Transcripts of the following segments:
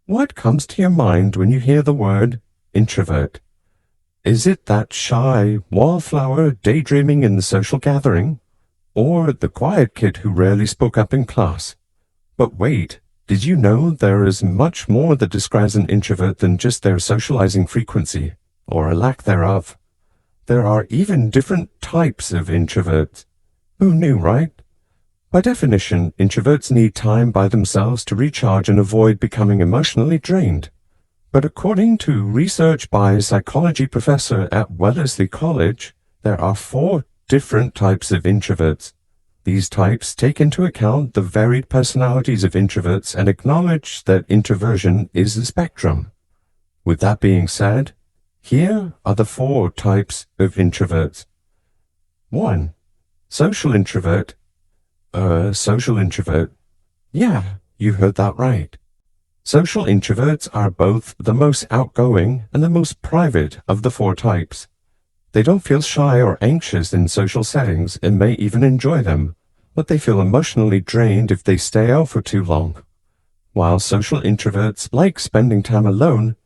What comes to your mind when you hear the word introvert? Is it that shy wallflower daydreaming in the social gathering? Or the quiet kid who rarely spoke up in class? But wait, did you know there is much more that describes an introvert than just their socializing frequency, or a lack thereof? There are even different types of introverts. Who knew, right? By definition, introverts need time by themselves to recharge and avoid becoming emotionally drained. But according to research by a psychology professor at Wellesley College, there are 4 different types of introverts. These types take into account the varied personalities of introverts and acknowledge that introversion is a spectrum. With that being said, here are the 4 types of introverts. 1. Social introvert. Social introvert. Yeah, you heard that right. Social introverts are both the most outgoing and the most private of the 4 types. They don't feel shy or anxious in social settings and may even enjoy them, but they feel emotionally drained if they stay out for too long. While social introverts like spending time alone,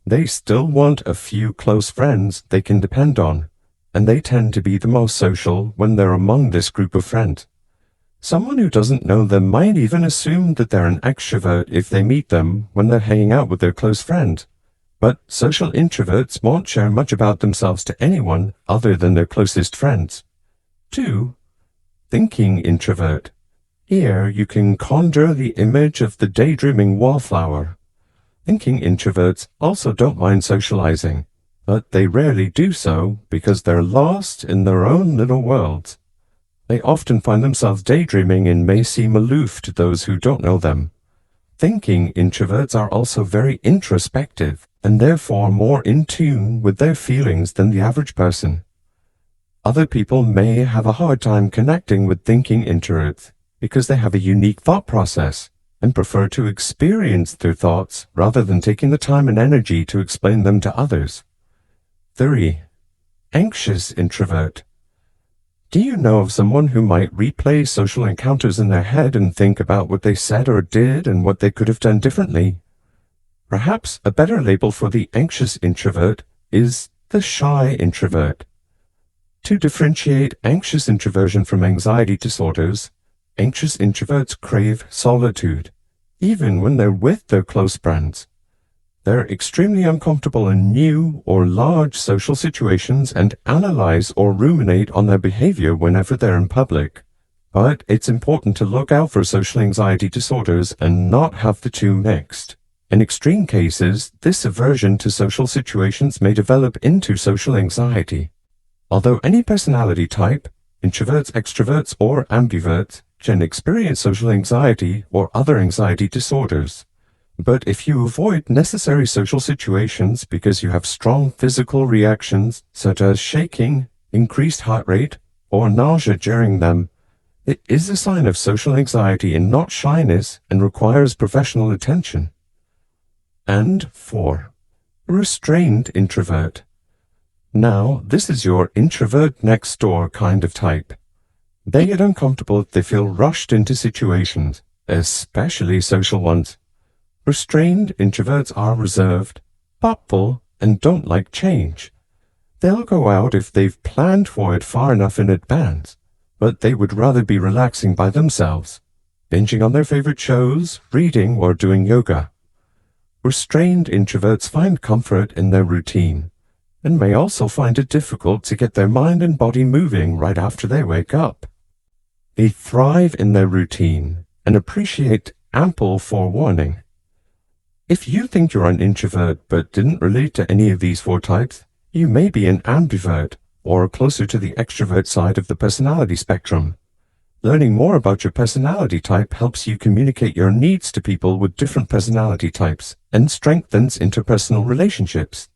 they still want a few close friends they can depend on, and they tend to be the most social when they're among this group of friends. Someone who doesn't know them might even assume that they're an extrovert if they meet them when they're hanging out with their close friend. But social introverts won't share much about themselves to anyone other than their closest friends. 2. Thinking introvert. Here you can conjure the image of the daydreaming wallflower. Thinking introverts also don't mind socializing, but they rarely do so because they're lost in their own little worlds. They often find themselves daydreaming and may seem aloof to those who don't know them. Thinking introverts are also very introspective and therefore more in tune with their feelings than the average person. Other people may have a hard time connecting with thinking introverts because they have a unique thought process and prefer to experience their thoughts rather than taking the time and energy to explain them to others. 3. Anxious introvert. Do you know of someone who might replay social encounters in their head and think about what they said or did and what they could have done differently? Perhaps a better label for the anxious introvert is the shy introvert. To differentiate anxious introversion from anxiety disorders, anxious introverts crave solitude, even when they're with their close friends. They're extremely uncomfortable in new or large social situations and analyze or ruminate on their behavior whenever they're in public. But it's important to look out for social anxiety disorders and not have the two mixed. In extreme cases, this aversion to social situations may develop into social anxiety. Although any personality type, introverts, extroverts, or ambiverts, can experience social anxiety or other anxiety disorders. But if you avoid necessary social situations because you have strong physical reactions such as shaking, increased heart rate, or nausea during them, it is a sign of social anxiety and not shyness and requires professional attention. And 4. Restrained introvert. Now, this is your introvert next door kind of type. They get uncomfortable if they feel rushed into situations, especially social ones. Restrained introverts are reserved, thoughtful, and don't like change. They'll go out if they've planned for it far enough in advance, but they would rather be relaxing by themselves, binging on their favorite shows, reading, or doing yoga. Restrained introverts find comfort in their routine, and may also find it difficult to get their mind and body moving right after they wake up. They thrive in their routine and appreciate ample forewarning. If you think you're an introvert but didn't relate to any of these 4 types, you may be an ambivert or closer to the extrovert side of the personality spectrum. Learning more about your personality type helps you communicate your needs to people with different personality types and strengthens interpersonal relationships.